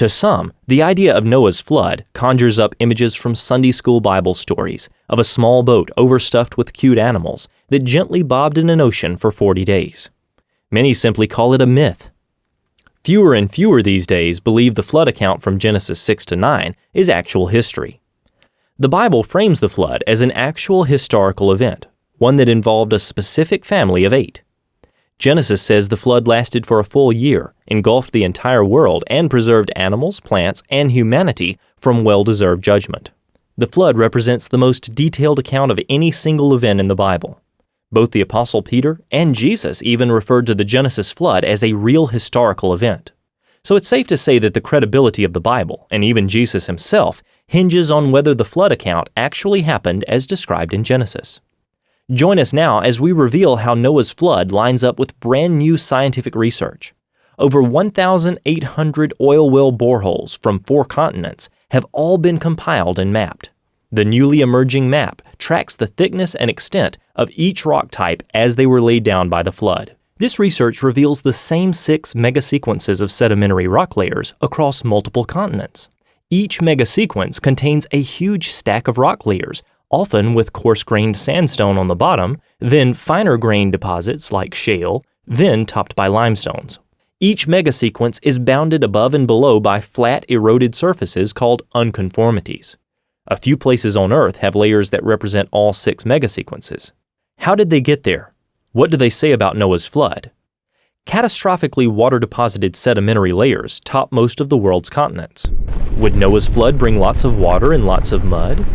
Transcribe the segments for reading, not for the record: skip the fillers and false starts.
To some, the idea of Noah's flood conjures up images from Sunday school Bible stories of a small boat overstuffed with cute animals that gently bobbed in an ocean for 40 days. Many simply call it a myth. Fewer and fewer these days believe the flood account from Genesis 6 to 9 is actual history. The Bible frames the flood as an actual historical event, one that involved a specific family of 8. Genesis says the flood lasted for a full year, engulfed the entire world, and preserved animals, plants, and humanity from well-deserved judgment. The flood represents the most detailed account of any single event in the Bible. Both the Apostle Peter and Jesus even referred to the Genesis flood as a real historical event. So it's safe to say that the credibility of the Bible, and even Jesus himself, hinges on whether the flood account actually happened as described in Genesis. Join us now as we reveal how Noah's flood lines up with brand new scientific research. Over 1,800 oil well boreholes from 4 continents have all been compiled and mapped. The newly emerging map tracks the thickness and extent of each rock type as they were laid down by the flood. This research reveals the same 6 megasequences of sedimentary rock layers across multiple continents. Each megasequence contains a huge stack of rock layers, often with coarse-grained sandstone on the bottom, then finer-grained deposits like shale, then topped by limestones. Each megasequence is bounded above and below by flat, eroded surfaces called unconformities. A few places on Earth have layers that represent all 6 megasequences. How did they get there? What do they say about Noah's flood? Catastrophically water-deposited sedimentary layers top most of the world's continents. Would Noah's flood bring lots of water and lots of mud?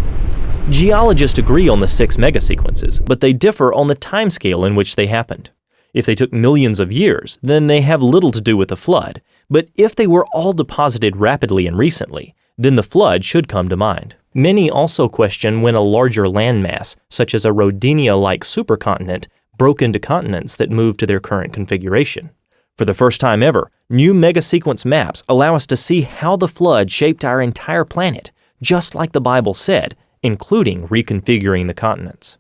Geologists agree on the 6 megasequences, but they differ on the timescale in which they happened. If they took millions of years, then they have little to do with the flood, but if they were all deposited rapidly and recently, then the flood should come to mind. Many also question when a larger landmass, such as a Rodinia-like supercontinent, broke into continents that moved to their current configuration. For the first time ever, new megasequence maps allow us to see how the flood shaped our entire planet, just like the Bible said, including reconfiguring the continents.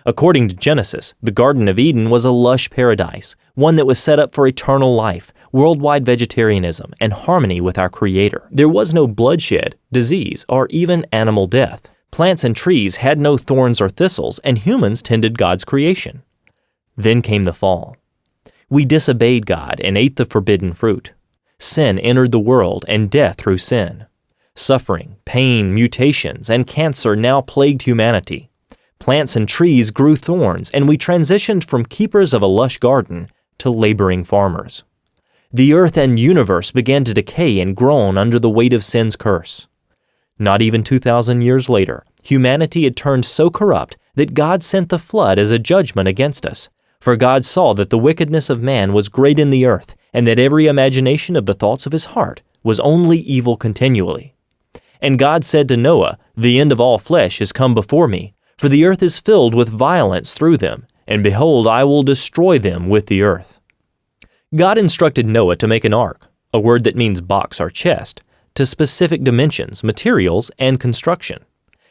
According to Genesis, the Garden of Eden was a lush paradise, one that was set up for eternal life, worldwide vegetarianism, and harmony with our Creator. There was no bloodshed, disease, or even animal death. Plants and trees had no thorns or thistles, and humans tended God's creation. Then came the fall. We disobeyed God and ate the forbidden fruit. Sin entered the world, and death through sin. Suffering, pain, mutations, and cancer now plagued humanity. Plants and trees grew thorns, and we transitioned from keepers of a lush garden to laboring farmers. The earth and universe began to decay and groan under the weight of sin's curse. Not even 2,000 years later, humanity had turned so corrupt that God sent the flood as a judgment against us. For God saw that the wickedness of man was great in the earth, and that every imagination of the thoughts of his heart was only evil continually. And God said to Noah, "The end of all flesh is come before me, for the earth is filled with violence through them, and behold, I will destroy them with the earth." God instructed Noah to make an ark, a word that means box or chest, to specific dimensions, materials, and construction.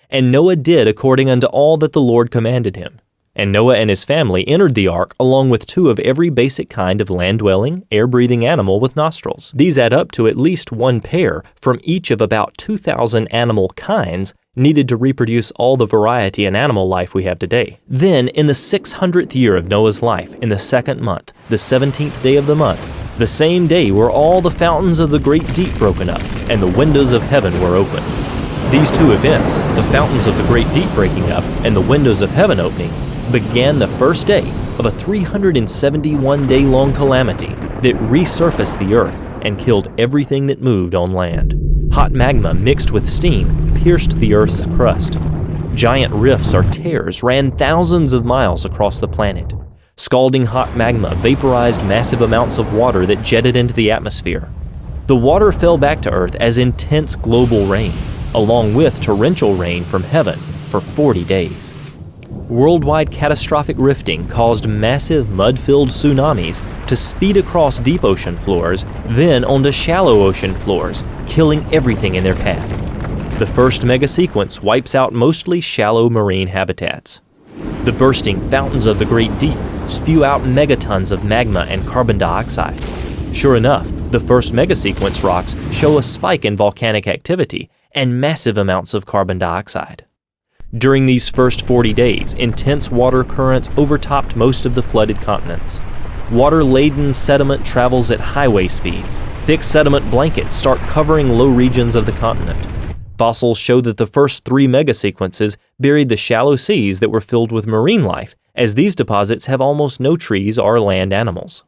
And Noah did according unto all that the Lord commanded him. And Noah and his family entered the ark along with 2 of every basic kind of land-dwelling, air-breathing animal with nostrils. These add up to at least 1 pair from each of about 2,000 animal kinds needed to reproduce all the variety in animal life we have today. Then, in the 600th year of Noah's life, in the 2nd month, the 17th day of the month, the same day were all the fountains of the great deep broken up, and the windows of heaven were opened. These 2 events, the fountains of the great deep breaking up and the windows of heaven opening, began the first day of a 371-day-long calamity that resurfaced the earth and killed everything that moved on land. Hot magma mixed with steam pierced the earth's crust. Giant rifts or tears ran thousands of miles across the planet. Scalding hot magma vaporized massive amounts of water that jetted into the atmosphere. The water fell back to earth as intense global rain, along with torrential rain from heaven for 40 days. Worldwide catastrophic rifting caused massive mud-filled tsunamis to speed across deep ocean floors, then onto shallow ocean floors, killing everything in their path. The first megasequence wipes out mostly shallow marine habitats. The bursting fountains of the great deep spew out megatons of magma and carbon dioxide. Sure enough, the first megasequence rocks show a spike in volcanic activity and massive amounts of carbon dioxide. During these first 40 days, intense water currents overtopped most of the flooded continents. Water-laden sediment travels at highway speeds. Thick sediment blankets start covering low regions of the continent. Fossils show that the first 3 megasequences buried the shallow seas that were filled with marine life, as these deposits have almost no trees or land animals.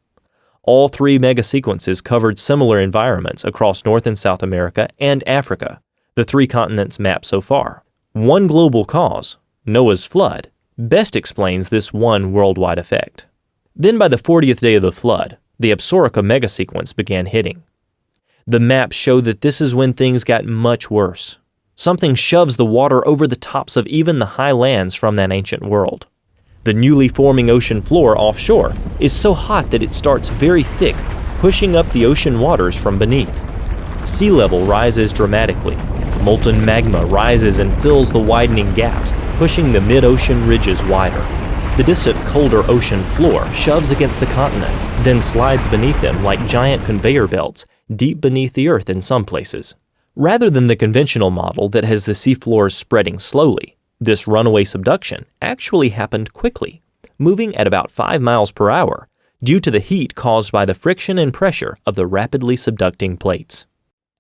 All 3 megasequences covered similar environments across North and South America and Africa, the 3 continents mapped so far. One global cause, Noah's flood, best explains this one worldwide effect. Then by the 40th day of the flood, the Absorica megasequence began hitting. The maps show that this is when things got much worse. Something shoves the water over the tops of even the high lands from that ancient world. The newly forming ocean floor offshore is so hot that it starts very thick, pushing up the ocean waters from beneath. Sea level rises dramatically. Molten magma rises and fills the widening gaps, pushing the mid-ocean ridges wider. The distant colder ocean floor shoves against the continents, then slides beneath them like giant conveyor belts, deep beneath the earth in some places. Rather than the conventional model that has the seafloors spreading slowly, this runaway subduction actually happened quickly, moving at about 5 miles per hour, due to the heat caused by the friction and pressure of the rapidly subducting plates.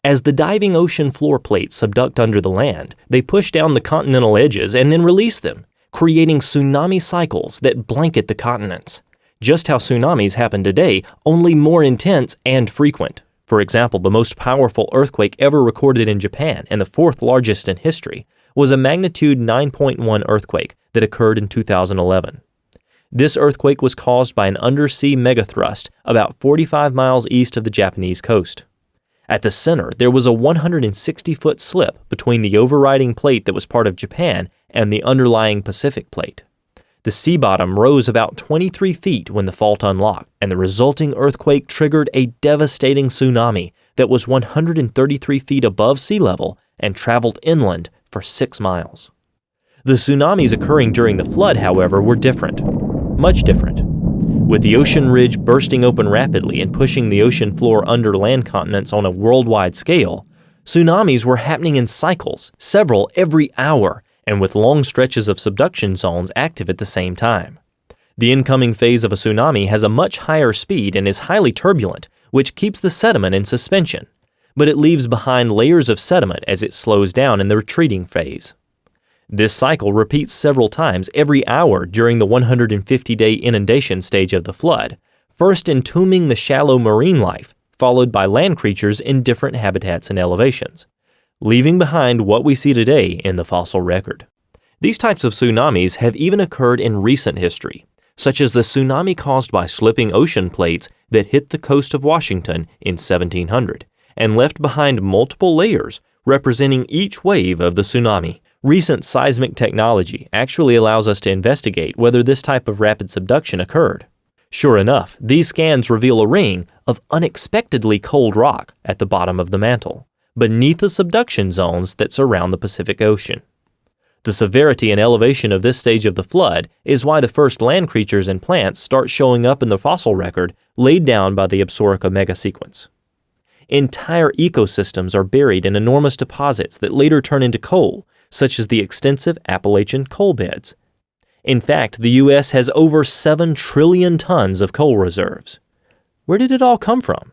As the diving ocean floor plates subduct under the land, they push down the continental edges and then release them, creating tsunami cycles that blanket the continents. Just how tsunamis happen today, only more intense and frequent. For example, the most powerful earthquake ever recorded in Japan, and the 4th largest in history, was a magnitude 9.1 earthquake that occurred in 2011. This earthquake was caused by an undersea megathrust about 45 miles east of the Japanese coast. At the center, there was a 160-foot slip between the overriding plate that was part of Japan and the underlying Pacific plate. The sea bottom rose about 23 feet when the fault unlocked, and the resulting earthquake triggered a devastating tsunami that was 133 feet above sea level and traveled inland for 6 miles. The tsunamis occurring during the flood, however, were different, much different. With the ocean ridge bursting open rapidly and pushing the ocean floor under land continents on a worldwide scale, tsunamis were happening in cycles, several every hour, and with long stretches of subduction zones active at the same time. The incoming phase of a tsunami has a much higher speed and is highly turbulent, which keeps the sediment in suspension, but it leaves behind layers of sediment as it slows down in the retreating phase. This cycle repeats several times every hour during the 150-day inundation stage of the flood, first entombing the shallow marine life, followed by land creatures in different habitats and elevations, leaving behind what we see today in the fossil record. These types of tsunamis have even occurred in recent history, such as the tsunami caused by slipping ocean plates that hit the coast of Washington in 1700 and left behind multiple layers representing each wave of the tsunami. Recent seismic technology actually allows us to investigate whether this type of rapid subduction occurred. Sure enough, these scans reveal a ring of unexpectedly cold rock at the bottom of the mantle, beneath the subduction zones that surround the Pacific Ocean. The severity and elevation of this stage of the flood is why the first land creatures and plants start showing up in the fossil record laid down by the Absorica megasequence. Entire ecosystems are buried in enormous deposits that later turn into coal, such as the extensive Appalachian coal beds. In fact, the U.S. has over 7 trillion tons of coal reserves. Where did it all come from?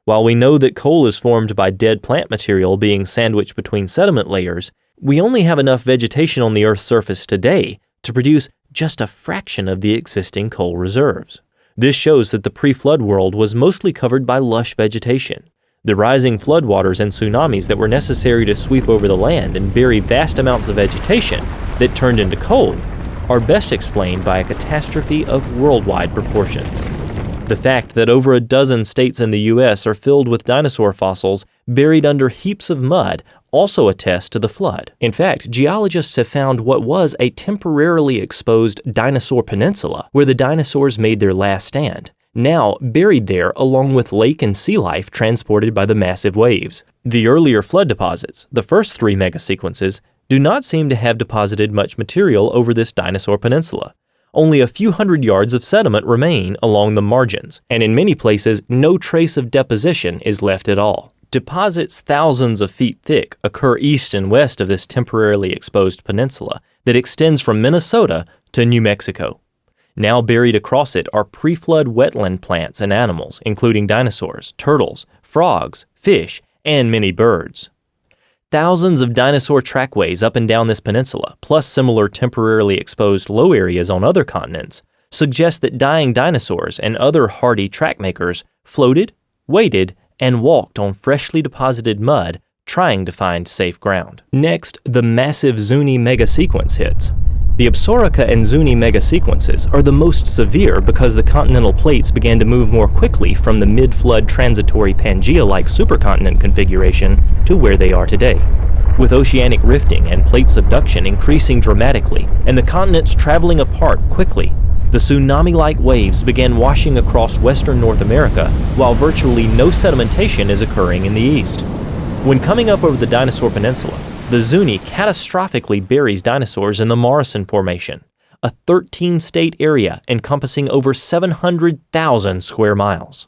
While we know that coal is formed by dead plant material being sandwiched between sediment layers, we only have enough vegetation on the Earth's surface today to produce just a fraction of the existing coal reserves. This shows that the pre-flood world was mostly covered by lush vegetation. The rising floodwaters and tsunamis that were necessary to sweep over the land and bury vast amounts of vegetation that turned into coal are best explained by a catastrophe of worldwide proportions. The fact that over a dozen states in the U.S. are filled with dinosaur fossils buried under heaps of mud also attests to the flood. In fact, geologists have found what was a temporarily exposed dinosaur peninsula where the dinosaurs made their last stand, now buried there along with lake and sea life transported by the massive waves. The earlier flood deposits, the first 3 megasequences, do not seem to have deposited much material over this dinosaur peninsula. Only a few hundred yards of sediment remain along the margins, and in many places, no trace of deposition is left at all. Deposits thousands of feet thick occur east and west of this temporarily exposed peninsula that extends from Minnesota to New Mexico. Now buried across it are pre-flood wetland plants and animals, including dinosaurs, turtles, frogs, fish, and many birds. Thousands of dinosaur trackways up and down this peninsula, plus similar temporarily exposed low areas on other continents, suggest that dying dinosaurs and other hardy track makers floated, waded, and walked on freshly deposited mud, trying to find safe ground. Next, the massive Zuni megasequence hits. The Absaroka and Zuni megasequences are the most severe because the continental plates began to move more quickly from the mid-flood transitory Pangea-like supercontinent configuration to where they are today. With oceanic rifting and plate subduction increasing dramatically and the continents traveling apart quickly, the tsunami-like waves began washing across western North America while virtually no sedimentation is occurring in the east. When coming up over the Dinosaur Peninsula, the Zuni catastrophically buries dinosaurs in the Morrison Formation, a 13-state area encompassing over 700,000 square miles.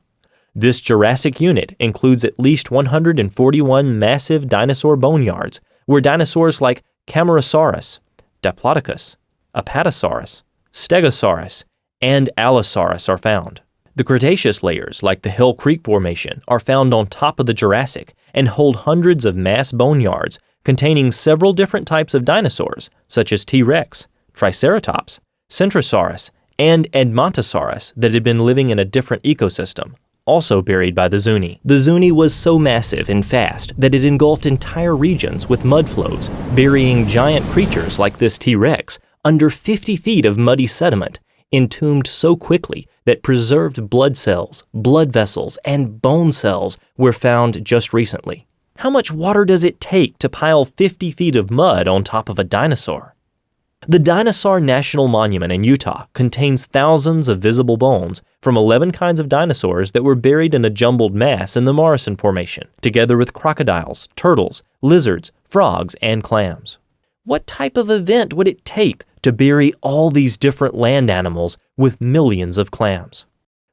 This Jurassic unit includes at least 141 massive dinosaur boneyards where dinosaurs like Camarasaurus, Diplodocus, Apatosaurus, Stegosaurus, and Allosaurus are found. The Cretaceous layers, like the Hill Creek Formation, are found on top of the Jurassic and hold hundreds of mass boneyards containing several different types of dinosaurs, such as T-Rex, Triceratops, Centrosaurus, and Edmontosaurus that had been living in a different ecosystem, also buried by the Zuni. The Zuni was so massive and fast that it engulfed entire regions with mudflows, burying giant creatures like this T-Rex under 50 feet of muddy sediment, entombed so quickly that preserved blood cells, blood vessels, and bone cells were found just recently. How much water does it take to pile 50 feet of mud on top of a dinosaur? The Dinosaur National Monument in Utah contains thousands of visible bones from 11 kinds of dinosaurs that were buried in a jumbled mass in the Morrison Formation, together with crocodiles, turtles, lizards, frogs, and clams. What type of event would it take to bury all these different land animals with millions of clams?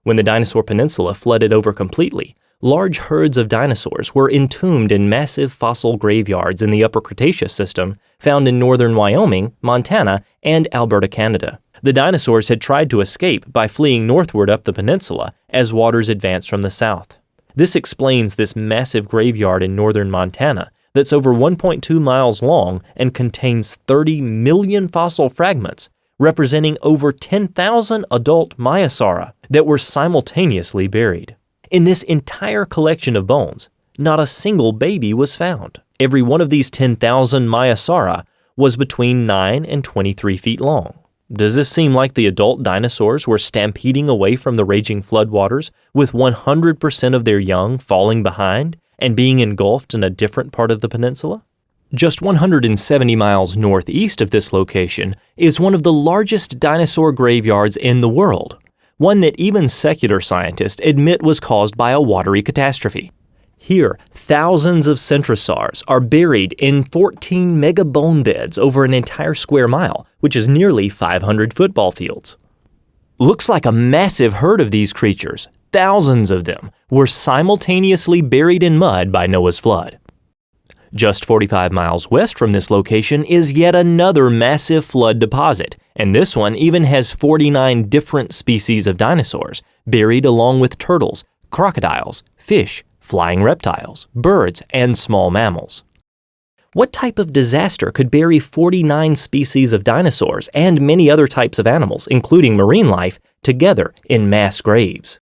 When the Dinosaur Peninsula flooded over completely, large herds of dinosaurs were entombed in massive fossil graveyards in the Upper Cretaceous system found in northern Wyoming, Montana, and Alberta, Canada. The dinosaurs had tried to escape by fleeing northward up the peninsula as waters advanced from the south. This explains this massive graveyard in northern Montana that's over 1.2 miles long and contains 30 million fossil fragments, representing over 10,000 adult Maiasaura that were simultaneously buried. In this entire collection of bones, not a single baby was found. Every one of these 10,000 Maiasaura was between 9 and 23 feet long. Does this seem like the adult dinosaurs were stampeding away from the raging floodwaters, with 100% of their young falling behind and being engulfed in a different part of the peninsula? Just 170 miles northeast of this location is one of the largest dinosaur graveyards in the world, one that even secular scientists admit was caused by a watery catastrophe. Here, thousands of centrosaurs are buried in 14 mega bone beds over an entire square mile, which is nearly 500 football fields. Looks like a massive herd of these creatures, thousands of them, were simultaneously buried in mud by Noah's flood. Just 45 miles west from this location is yet another massive flood deposit, and this one even has 49 different species of dinosaurs buried along with turtles, crocodiles, fish, flying reptiles, birds, and small mammals. What type of disaster could bury 49 species of dinosaurs and many other types of animals, including marine life, together in mass graves?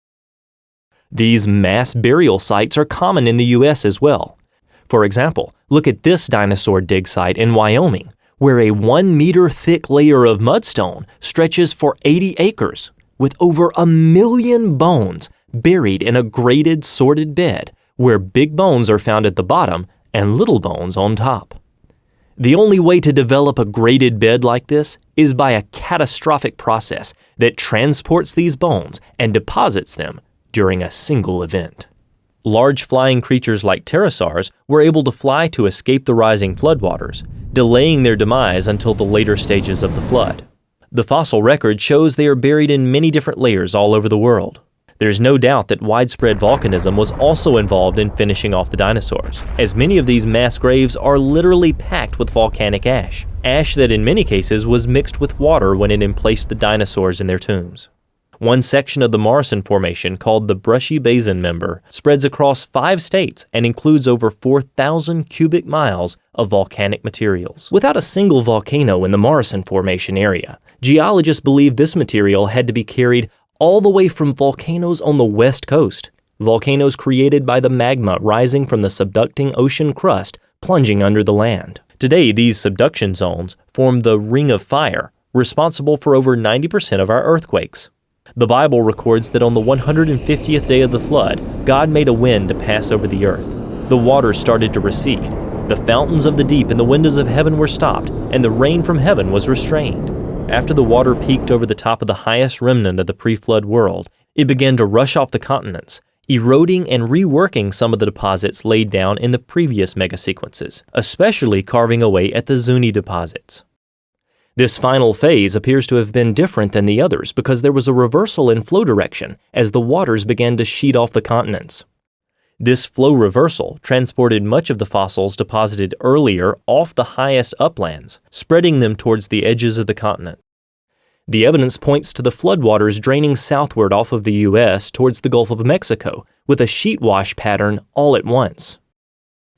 These mass burial sites are common in the U.S. as well. For example, look at this dinosaur dig site in Wyoming, where a 1-meter-thick layer of mudstone stretches for 80 acres, with over 1 million bones buried in a graded, sorted bed, where big bones are found at the bottom and little bones on top. The only way to develop a graded bed like this is by a catastrophic process that transports these bones and deposits them during a single event. Large flying creatures like pterosaurs were able to fly to escape the rising floodwaters, delaying their demise until the later stages of the flood. The fossil record shows they are buried in many different layers all over the world. There's no doubt that widespread volcanism was also involved in finishing off the dinosaurs, as many of these mass graves are literally packed with volcanic ash. Ash that in many cases was mixed with water when it emplaced the dinosaurs in their tombs. One section of the Morrison Formation, called the Brushy Basin Member, spreads across 5 states and includes over 4,000 cubic miles of volcanic materials. Without a single volcano in the Morrison Formation area, geologists believe this material had to be carried all the way from volcanoes on the west coast, volcanoes created by the magma rising from the subducting ocean crust plunging under the land. Today, these subduction zones form the Ring of Fire, responsible for over 90% of our earthquakes. The Bible records that on the 150th day of the flood, God made a wind to pass over the earth. The waters started to recede. The fountains of the deep and the windows of heaven were stopped, and the rain from heaven was restrained. After the water peaked over the top of the highest remnant of the pre-flood world, it began to rush off the continents, eroding and reworking some of the deposits laid down in the previous megasequences, especially carving away at the Zuni deposits. This final phase appears to have been different than the others because there was a reversal in flow direction as the waters began to sheet off the continents. This flow reversal transported much of the fossils deposited earlier off the highest uplands, spreading them towards the edges of the continent. The evidence points to the floodwaters draining southward off of the U.S. towards the Gulf of Mexico with a sheet wash pattern all at once.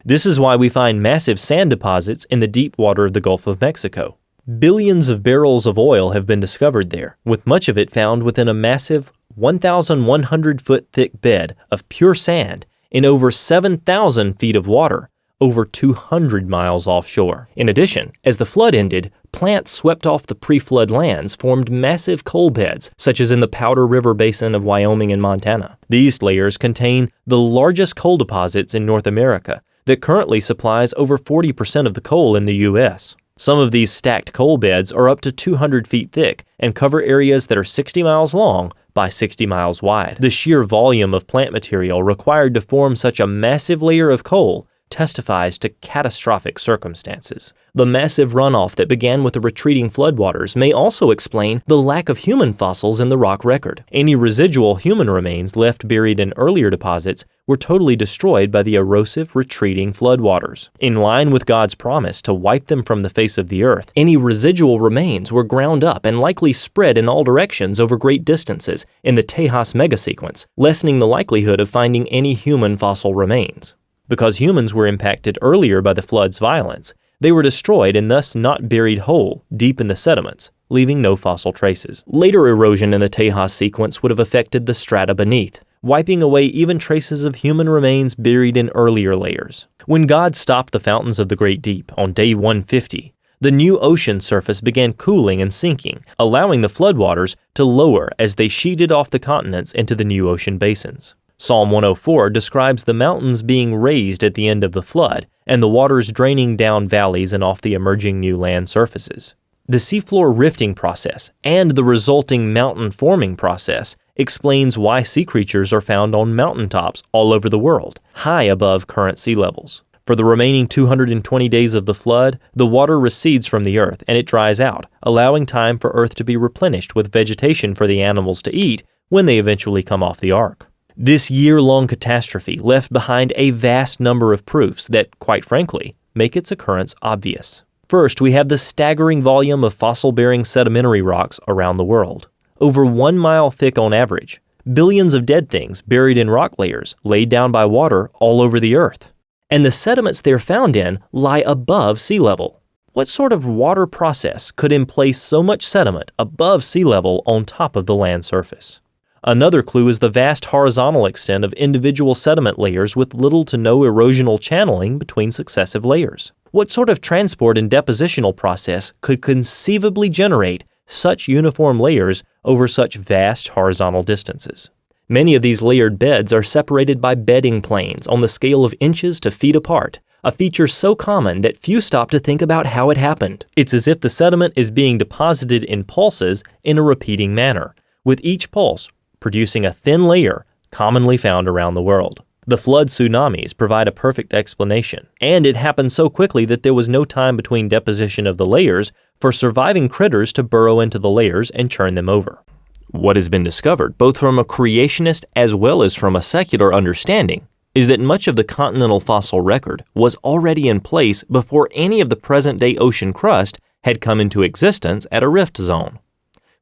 This is why we find massive sand deposits in the deep water of the Gulf of Mexico. Billions of barrels of oil have been discovered there, with much of it found within a massive 1,100-foot thick bed of pure sand in over 7,000 feet of water, over 200 miles offshore. In addition, as the flood ended, plants swept off the pre-flood lands formed massive coal beds, such as in the Powder River Basin of Wyoming and Montana. These layers contain the largest coal deposits in North America that currently supplies over 40% of the coal in the U.S. Some of these stacked coal beds are up to 200 feet thick and cover areas that are 60 miles long by 60 miles wide. The sheer volume of plant material required to form such a massive layer of coal testifies to catastrophic circumstances. The massive runoff that began with the retreating floodwaters may also explain the lack of human fossils in the rock record. Any residual human remains left buried in earlier deposits were totally destroyed by the erosive, retreating floodwaters. In line with God's promise to wipe them from the face of the earth, any residual remains were ground up and likely spread in all directions over great distances in the Tejas megasequence, lessening the likelihood of finding any human fossil remains. Because humans were impacted earlier by the flood's violence, they were destroyed and thus not buried whole deep in the sediments, leaving no fossil traces. Later erosion in the Tejas sequence would have affected the strata beneath, wiping away even traces of human remains buried in earlier layers. When God stopped the fountains of the Great Deep on day 150, the new ocean surface began cooling and sinking, allowing the floodwaters to lower as they sheeted off the continents into the new ocean basins. Psalm 104 describes the mountains being raised at the end of the flood and the waters draining down valleys and off the emerging new land surfaces. The seafloor rifting process and the resulting mountain forming process explains why sea creatures are found on mountaintops all over the world, high above current sea levels. For the remaining 220 days of the flood, the water recedes from the earth and it dries out, allowing time for earth to be replenished with vegetation for the animals to eat when they eventually come off the ark. This year-long catastrophe left behind a vast number of proofs that, quite frankly, make its occurrence obvious. First, we have the staggering volume of fossil-bearing sedimentary rocks around the world. Over 1 mile thick on average, billions of dead things buried in rock layers laid down by water all over the earth. And the sediments they're found in lie above sea level. What sort of water process could emplace so much sediment above sea level on top of the land surface? Another clue is the vast horizontal extent of individual sediment layers with little to no erosional channeling between successive layers. What sort of transport and depositional process could conceivably generate such uniform layers over such vast horizontal distances? Many of these layered beds are separated by bedding planes on the scale of inches to feet apart, a feature so common that few stop to think about how it happened. It's as if the sediment is being deposited in pulses in a repeating manner, with each pulse producing a thin layer commonly found around the world. The flood tsunamis provide a perfect explanation, and it happened so quickly that there was no time between deposition of the layers for surviving critters to burrow into the layers and churn them over. What has been discovered, both from a creationist as well as from a secular understanding, is that much of the continental fossil record was already in place before any of the present-day ocean crust had come into existence at a rift zone.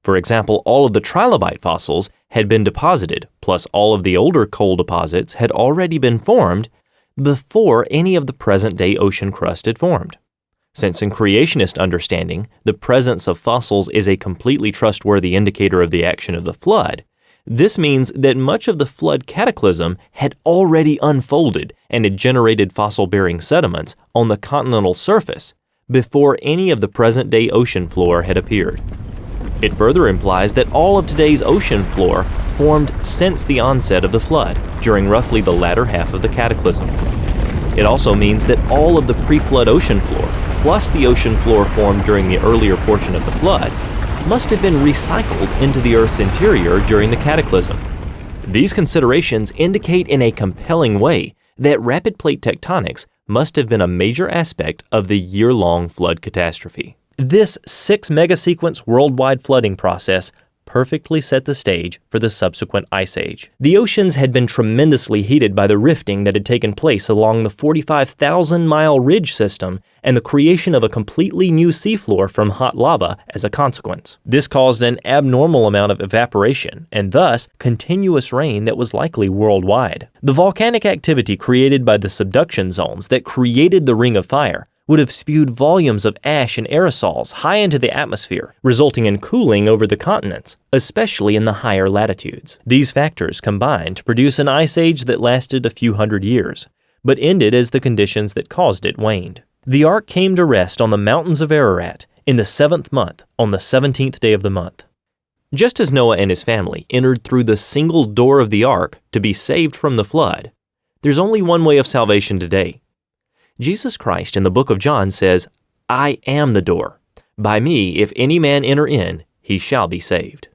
For example, all of the trilobite fossils had been deposited, plus all of the older coal deposits had already been formed before any of the present-day ocean crust had formed. Since in creationist understanding, the presence of fossils is a completely trustworthy indicator of the action of the flood, this means that much of the flood cataclysm had already unfolded and had generated fossil-bearing sediments on the continental surface before any of the present-day ocean floor had appeared. It further implies that all of today's ocean floor formed since the onset of the flood, during roughly the latter half of the cataclysm. It also means that all of the pre-flood ocean floor, plus the ocean floor formed during the earlier portion of the flood, must have been recycled into the Earth's interior during the cataclysm. These considerations indicate in a compelling way that rapid plate tectonics must have been a major aspect of the year-long flood catastrophe. This 6-megasequence worldwide flooding process perfectly set the stage for the subsequent ice age. The oceans had been tremendously heated by the rifting that had taken place along the 45,000-mile ridge system and the creation of a completely new seafloor from hot lava as a consequence. This caused an abnormal amount of evaporation and thus continuous rain that was likely worldwide. The volcanic activity created by the subduction zones that created the Ring of Fire would have spewed volumes of ash and aerosols high into the atmosphere, resulting in cooling over the continents, especially in the higher latitudes. These factors combined to produce an ice age that lasted a few hundred years, but ended as the conditions that caused it waned. The ark came to rest on the mountains of Ararat in the 7th month, on the 17th day of the month. Just as Noah and his family entered through the single door of the ark to be saved from the flood, there's only one way of salvation today. Jesus Christ in the book of John says, "I am the door. By me, if any man enter in, he shall be saved."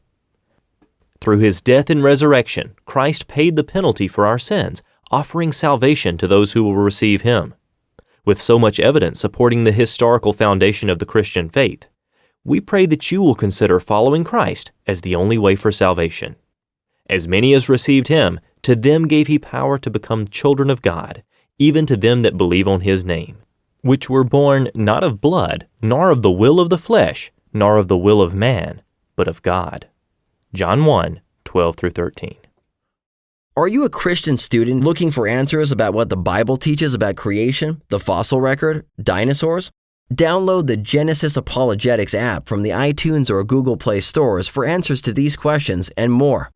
Through his death and resurrection, Christ paid the penalty for our sins, offering salvation to those who will receive him. With so much evidence supporting the historical foundation of the Christian faith, we pray that you will consider following Christ as the only way for salvation. As many as received him, to them gave he power to become children of God, even to them that believe on his name, which were born not of blood, nor of the will of the flesh, nor of the will of man, but of God. John 1:12-13. Are you a Christian student looking for answers about what the Bible teaches about creation, the fossil record, dinosaurs? Download the Genesis Apologetics app from the iTunes or Google Play stores for answers to these questions and more.